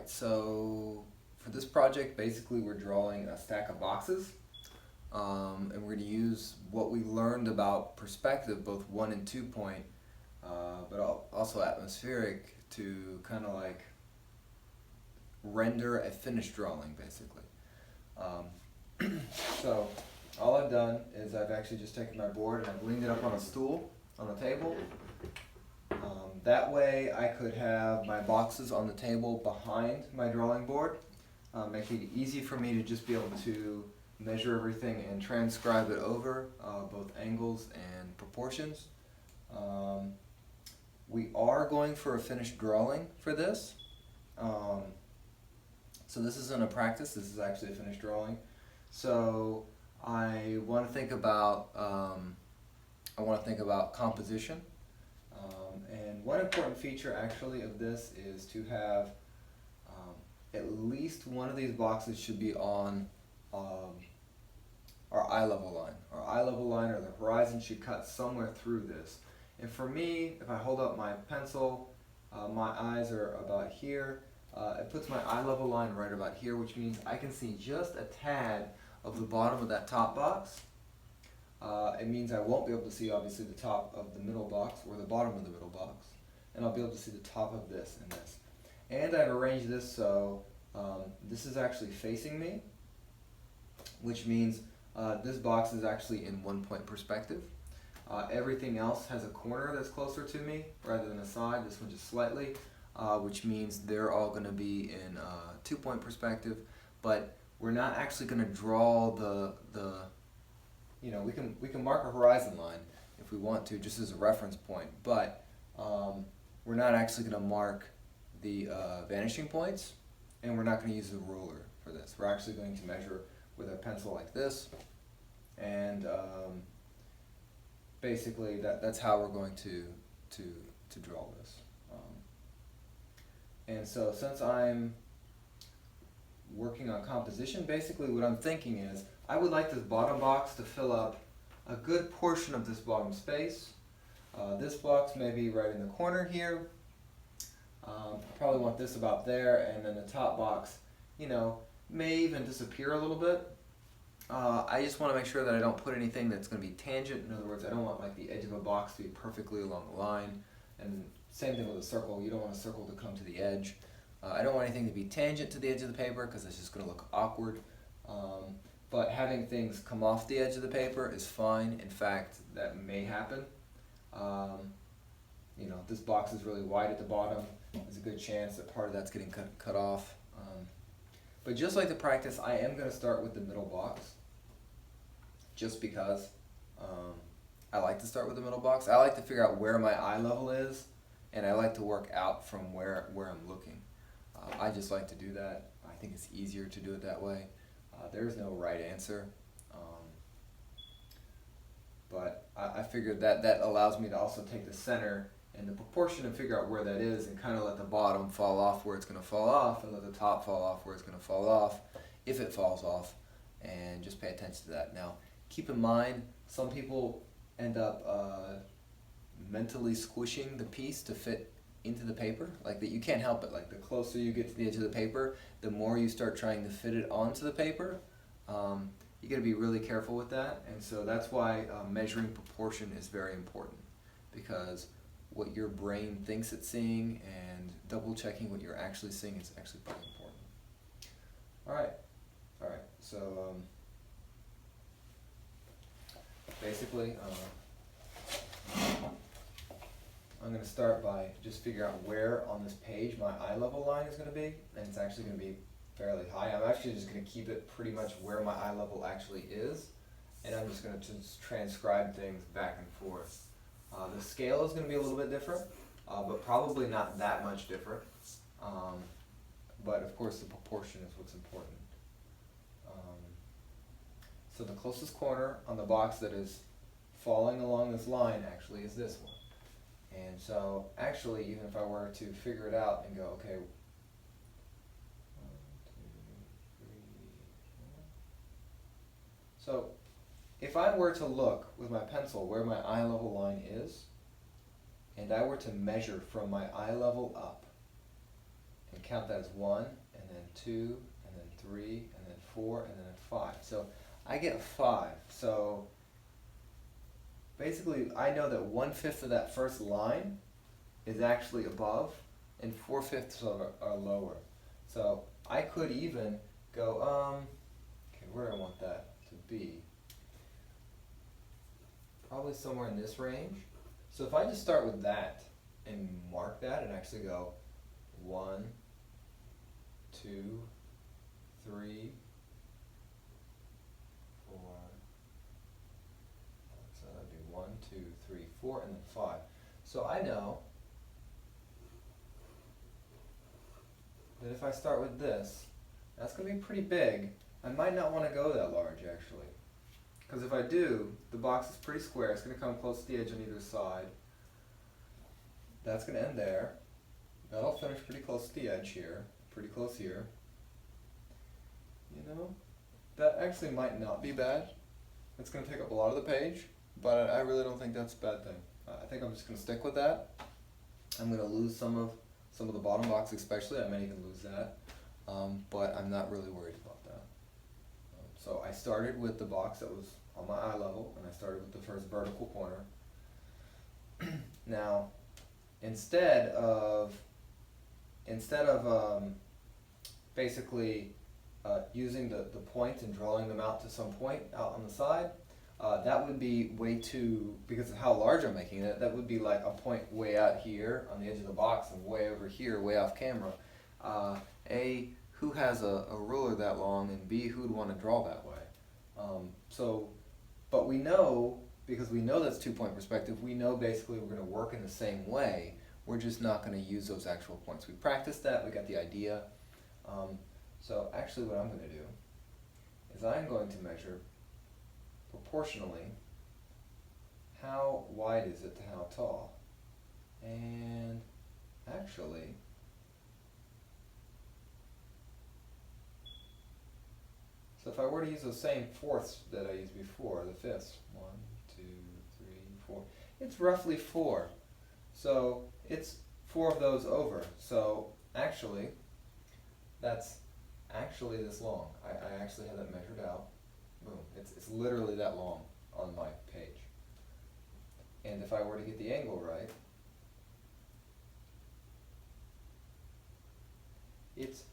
So for this project, basically we're drawing a stack of boxes, and we're going to use what we learned about perspective, both 1 and 2 point, but also atmospheric, to kind of like render a finished drawing, basically. So all I've done is I've actually just taken my board and I've leaned it up on a stool, on a table. That way I could have my boxes on the table behind my drawing board, making it easy for me to just be able to measure everything and transcribe it over, both angles and proportions. We are going for a finished drawing for this. So this isn't a practice, this is actually a finished drawing. So I want to think about composition. And one important feature actually of this is to have at least one of these boxes should be on our eye level line. Our eye level line, or the horizon, should cut somewhere through this. And for me, if I hold up my pencil, my eyes are about here. It puts my eye level line right about here, which means I can see just a tad of the bottom of that top box. It means I won't be able to see, obviously, the top of the middle box or the bottom of the middle box, and I'll be able to see the top of this and this. And I've arranged this so this is actually facing me, which means this box is actually in 1 point perspective. Everything else has a corner that's closer to me rather than a side. This one just slightly, which means they're all going to be in 2 point perspective. But we're not actually going to draw the we can mark a horizon line if we want to, just as a reference point, but we're not actually going to mark the vanishing points, and we're not going to use a ruler for this. We're actually going to measure with a pencil like this, and basically that's how we're going to draw this. And so since I'm working on composition, basically what I'm thinking is I would like this bottom box to fill up a good portion of this bottom space. This box may be right in the corner here. I probably want this about there, and then the top box, may even disappear a little bit. I just want to make sure that I don't put anything that's going to be tangent. In other words, I don't want like the edge of a box to be perfectly along the line. And same thing with a circle. You don't want a circle to come to the edge. I don't want anything to be tangent to the edge of the paper because it's just going to look awkward. But having things come off the edge of the paper is fine. In fact, that may happen. This box is really wide at the bottom. There's a good chance that part of that's getting cut off. But just like the practice, I am going to start with the middle box. Just because I like to start with the middle box. I like to figure out where my eye level is, and I like to work out from where I'm looking. I just like to do that. I think it's easier to do it that way. There's no right answer, but I figured that allows me to also take the center and the proportion and figure out where that is, and kind of let the bottom fall off where it's going to fall off, and let the top fall off where it's going to fall off, if it falls off, and just pay attention to that. Now, keep in mind, some people end up mentally squishing the piece to fit into the paper, like that. You can't help it. Like the closer you get to the edge of the paper, the more you start trying to fit it onto the paper. You got to be really careful with that, and so that's why measuring proportion is very important, because what your brain thinks it's seeing and double checking what you're actually seeing is actually pretty important. All right. So basically, I'm going to start by just figure out where on this page my eye level line is going to be, and it's actually going to be fairly high. I'm actually just going to keep it pretty much where my eye level actually is, and I'm just going to just transcribe things back and forth. The scale is going to be a little bit different, but probably not that much different. But of course the proportion is what's important. So the closest corner on the box that is falling along this line actually is this one. And so actually, even if I were to figure it out and go, okay, 1, 2, 3, 4. So if I were to look with my pencil where my eye level line is, and I were to measure from my eye level up, and count that as 1, and then 2, and then 3, and then 4, and then 5. So I get 5. So basically I know that 1/5 of that first line is actually above, and 4/5 are lower. So I could even go, okay, where do I want that to be? Probably somewhere in this range. So if I just start with that and mark that and actually go 1, 2, 3, 4, so that'd be 1, 2, 3, 4, and then 5. So I know that if I start with this, that's going to be pretty big. I might not want to go that large actually. Because if I do, the box is pretty square. It's going to come close to the edge on either side. That's going to end there. That'll finish pretty close to the edge here. Pretty close here. You know, that actually might not be bad. It's going to take up a lot of the page, but I really don't think that's a bad thing. I think I'm just going to stick with that. I'm going to lose some of the bottom box especially. I might even lose that. But I'm not really worried about that. So I started with the box that was on my eye level, and I started with the first vertical corner. Now, instead of basically using the points and drawing them out to some point out on the side, that would be way too, because of how large I'm making it, that would be like a point way out here on the edge of the box and way over here, way off camera. A, who has a ruler that long, and B, who would want to draw that way? But we know, because we know that's 2-point perspective, we know basically we're going to work in the same way. We're just not going to use those actual points. We practiced that, we got the idea. So actually what I'm going to do is I'm going to measure proportionally how wide is it to how tall. And actually, so if I were to use those same fourths that I used before, the fifths, 1, 2, 3, 4, it's roughly 4. So it's 4 of those over. So actually, that's actually this long. I actually have that measured out. Boom. It's literally that long on my page. And if I were to get the angle right, it's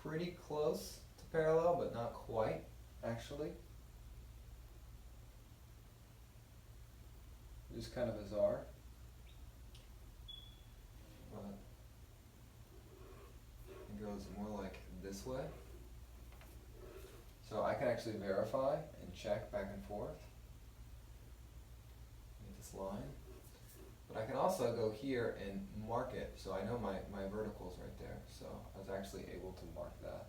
pretty close to parallel, but not quite, actually. Just kind of bizarre. But it goes more like this way. So I can actually verify and check back and forth. Get this line. But I can also go here and mark it. So I know my vertical's right there. So I was actually able to mark that.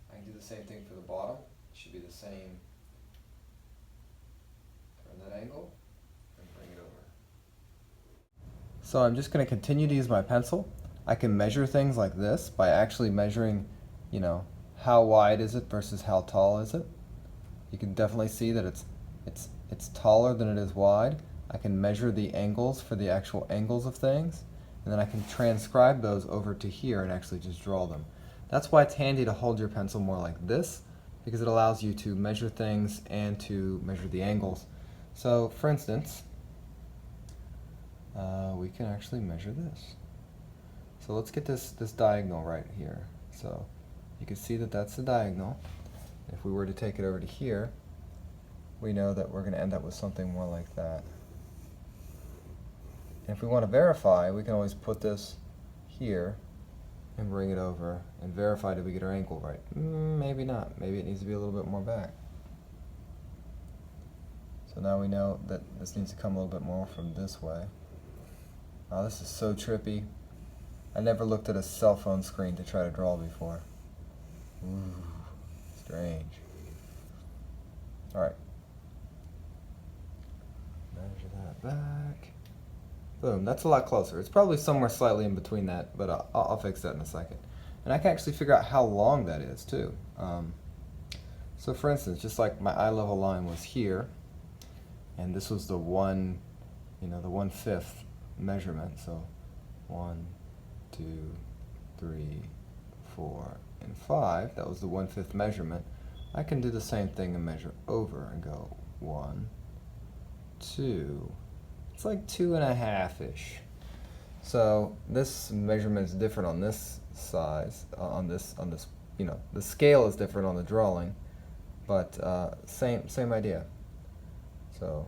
I can do the same thing for the bottom. It should be the same. Turn that angle and bring it over. So I'm just going to continue to use my pencil. I can measure things like this by actually measuring, you know, how wide is it versus how tall is it. You can definitely see that it's taller than it is wide. I can measure the angles for the actual angles of things, and then I can transcribe those over to here and actually just draw them. That's why it's handy to hold your pencil more like this, because it allows you to measure things and to measure the angles. So for instance, we can actually measure this. So let's get this diagonal right here. So you can see that that's the diagonal. If we were to take it over to here, we know that we're going to end up with something more like that. And if we want to verify, we can always put this here and bring it over and verify did we get our angle right. Maybe not. Maybe it needs to be a little bit more back. So now we know that this needs to come a little bit more from this way. Oh, this is so trippy. I never looked at a cell phone screen to try to draw before. Ooh, strange. Alright. Measure that back. Boom, that's a lot closer. It's probably somewhere slightly in between that, but I'll fix that in a second. And I can actually figure out how long that is too. So for instance, just like my eye level line was here, and this was the 1/5 measurement. So 1, 2, 3, 4, and 5. That was the 1/5 measurement. I can do the same thing and measure over and go 1, 2. It's like 2.5-ish. So this measurement is different on this size, on this, the scale is different on the drawing, but same idea. So,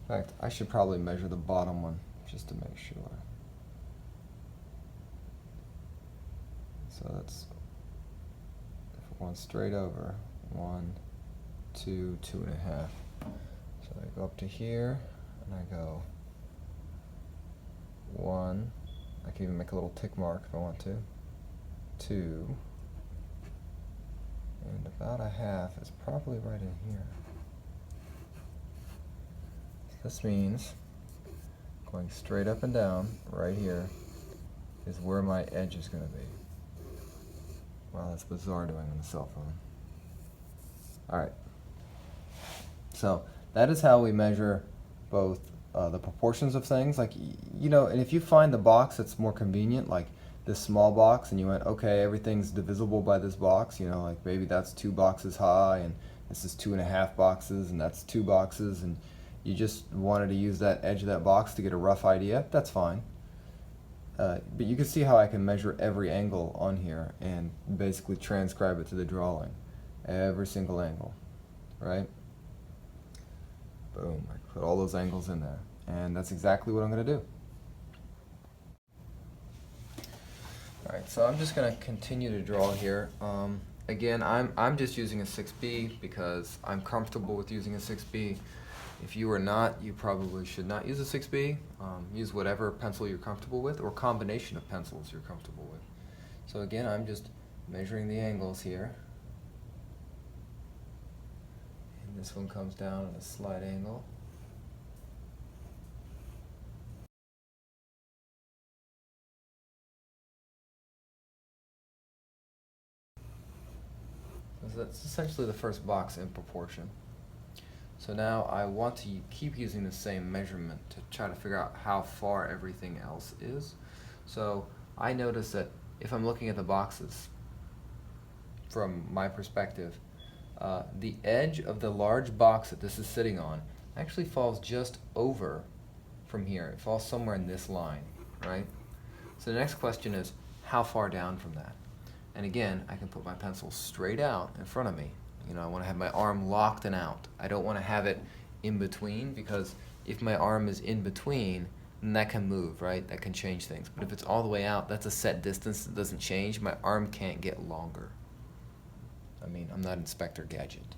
in fact, I should probably measure the bottom one just to make sure. So that's, if it went straight over, 1, 2, 2.5. So I go up to here, and I go 1, I can even make a little tick mark if I want to, 2, and about 1/2 is probably right in here. This means going straight up and down right here is where my edge is going to be. Wow, that's bizarre doing on the cell phone. Alright, so that is how we measure both the proportions of things, like, and if you find the box that's more convenient, like this small box, and you went, okay, everything's divisible by this box, like maybe that's 2 boxes high, and this is 2.5 boxes, and that's 2 boxes, and you just wanted to use that edge of that box to get a rough idea, that's fine. But you can see how I can measure every angle on here and basically transcribe it to the drawing. Every single angle, right? Boom, I put all those angles in there. And that's exactly what I'm going to do. Alright, so I'm just going to continue to draw here. Again, I'm just using a 6B because I'm comfortable with using a 6B. If you are not, you probably should not use a 6B. Use whatever pencil you're comfortable with, or combination of pencils you're comfortable with. So again, I'm just measuring the angles here. And this one comes down at a slight angle. So that's essentially the first box in proportion. So now I want to keep using the same measurement to try to figure out how far everything else is. So I notice that if I'm looking at the boxes from my perspective, the edge of the large box that this is sitting on actually falls just over from here. It falls somewhere in this line, right? So the next question is, how far down from that? And again, I can put my pencil straight out in front of me. I want to have my arm locked and out. I don't want to have it in between, because if my arm is in between, then that can move, right? That can change things. But if it's all the way out, that's a set distance that doesn't change. My arm can't get longer. I mean, I'm not Inspector Gadget.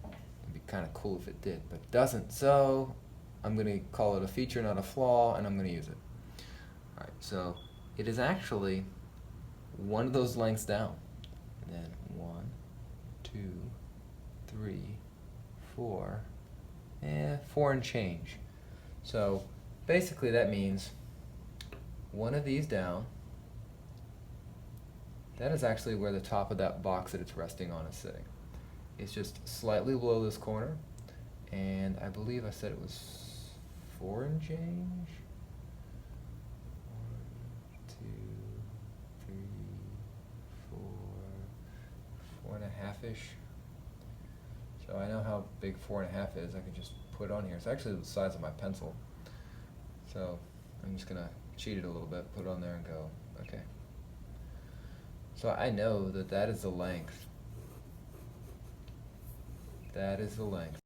It'd be kind of cool if it did, but it doesn't. So I'm going to call it a feature, not a flaw, and I'm going to use it. All right, so it is actually one of those lengths down. And then 1, 2, 3, 4, 4 and change. So basically that means one of these down. That is actually where the top of that box that it's resting on is sitting. It's just slightly below this corner, and I believe I said it was 4 and change. 4.5-ish. So I know how big 4.5 is. I can just put it on here. It's actually the size of my pencil. So I'm just gonna cheat it a little bit, put it on there and go, okay. So I know that that is the length. That is the length.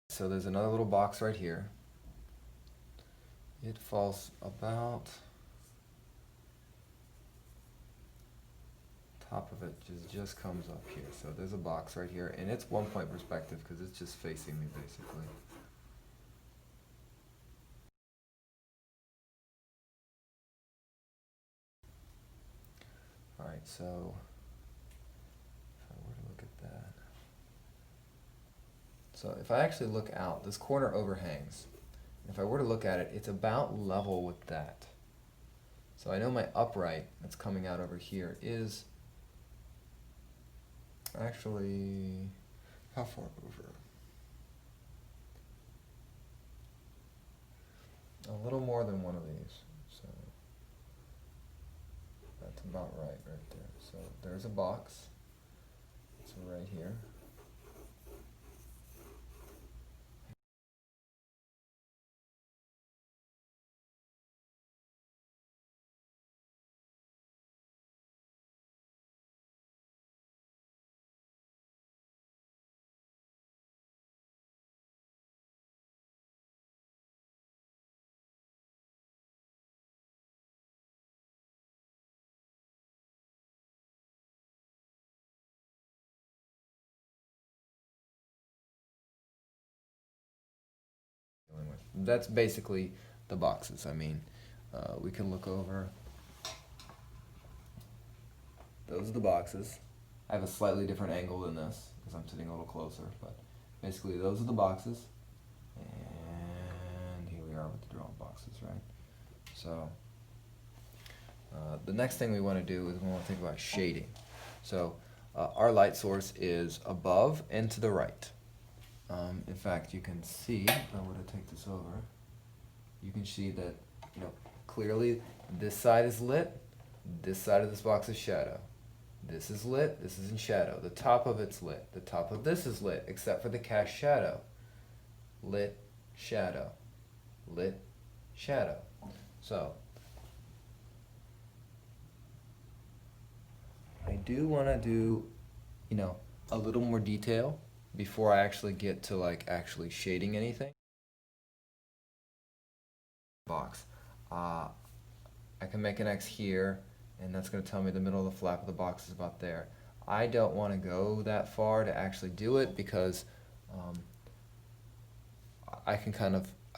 So there's another little box right here. it falls about, top of it just comes up here. So there's a box right here, and it's 1-point perspective because it's just facing me basically. Alright, so if I were to look at that. So if I actually look out, this corner overhangs. If I were to look at it, it's about level with that. So I know my upright that's coming out over here is actually, how far over? A little more than one of these. So that's about right there. So there's a box. It's right here. That's basically the boxes. I mean, we can look over. Those are the boxes. I have a slightly different angle than this because I'm sitting a little closer, but basically those are the boxes. And here we are with the drawn boxes, right? So the next thing we want to do is we want to think about shading. So our light source is above and to the right. In fact, you can see, if I were to take this over, you can see that, clearly this side is lit, this side of this box is shadow. This is lit, this is in shadow. The top of it's lit. The top of this is lit, except for the cast shadow. Lit, shadow. Lit, shadow. So, I do want to do, a little more detail before I actually get to actually shading anything. Box. I can make an X here, and that's going to tell me the middle of the flap of the box is about there. I don't want to go that far to actually do it because I can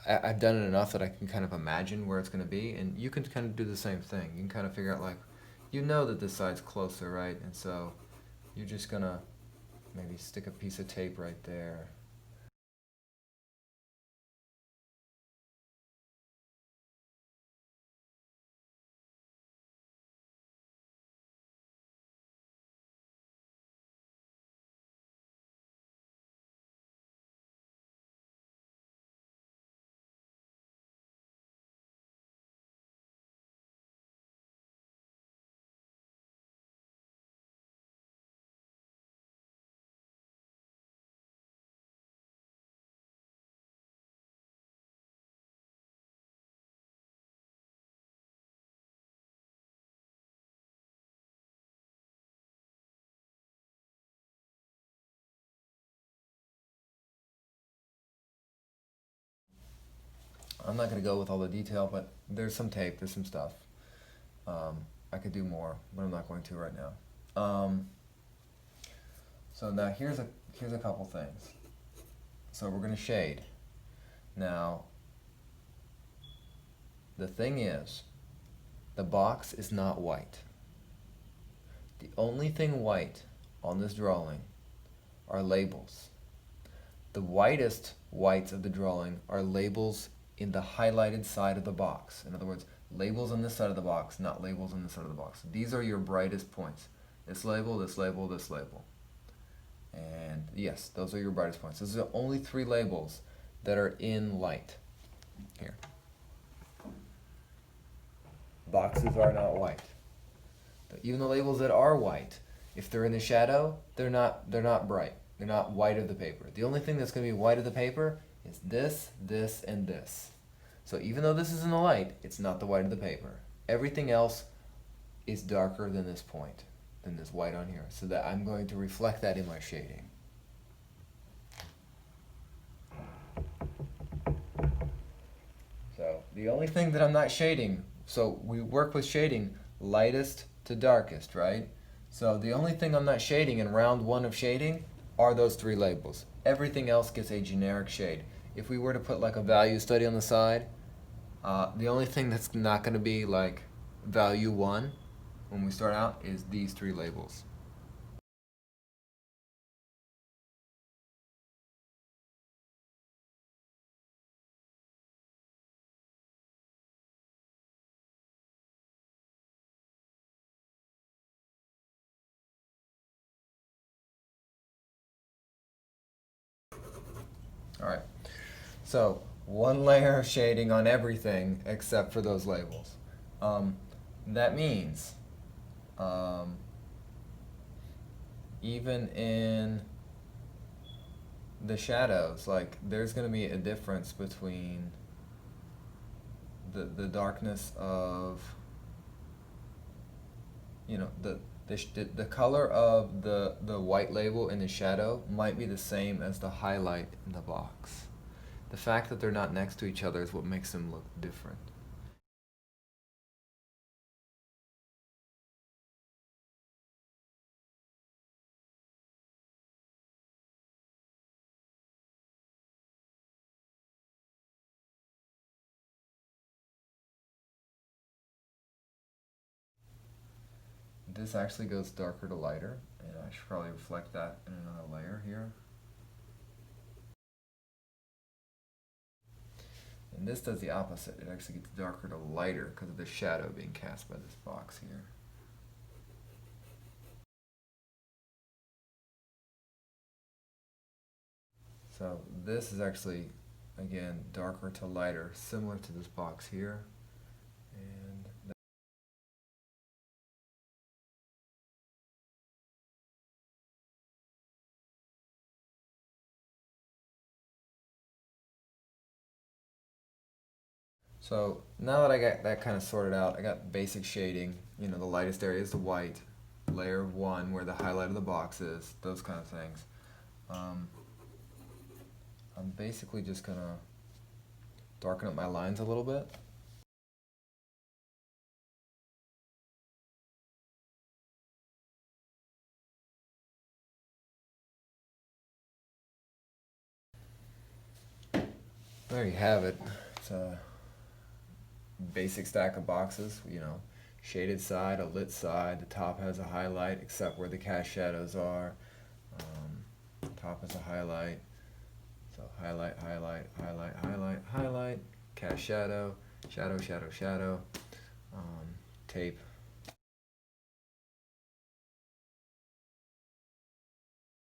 I've done it enough that I can kind of imagine where it's going to be, and you can kind of do the same thing. You can kind of figure out that this side's closer, right? And so you're just going to maybe stick a piece of tape right there. I'm not going to go with all the detail, but there's some tape, there's some stuff. I could do more, but I'm not going to right now. So now here's a couple things. So we're going to shade. Now, the thing is, the box is not white. The only thing white on this drawing are labels. The whitest whites of the drawing are labels in the highlighted side of the box. In other words, labels on this side of the box, not labels on this side of the box. These are your brightest points. This label, this label, this label. And yes, those are your brightest points. Those are the only 3 labels that are in light. Here. Boxes are not white. Even the labels that are white, if they're in the shadow, they're not bright. They're not white of the paper. The only thing that's going to be white of the paper is this, this, and this. So even though this is in the light, it's not the white of the paper. Everything else is darker than this point, than this white on here. So that I'm going to reflect that in my shading. So The only thing that I'm not shading, so we work with shading lightest to darkest, right? So the only thing I'm not shading in round one of shading are those three labels. Everything else gets a generic shade. If we were to put like a value study on the side, the only thing that's not going to be like value one when we start out is these three labels. All right. So one layer of shading on everything except for those labels. That means um, even in the shadows, like there's going to be a difference between the darkness of, you know, the color of the white label in the shadow might be the same as the highlight in the box. The fact that they're not next to each other is what makes them look different. This actually goes darker to lighter, and I should probably reflect that in another layer here. And this does the opposite. It actually gets darker to lighter because of the shadow being cast by this box here. So this is actually, again, darker to lighter, similar to this box here. And so now that I got that kind of sorted out, I got basic shading. You know, the lightest area is the white, layer of one where the highlight of the box is, those kind of things. I'm basically just gonna darken up my lines a little bit. There you have it. It's a basic stack of boxes, you know, shaded side, a lit side. The top has a highlight except where the cast shadows are. Top is a highlight. So highlight, highlight, highlight, highlight, highlight, cast shadow, shadow, shadow, shadow, tape,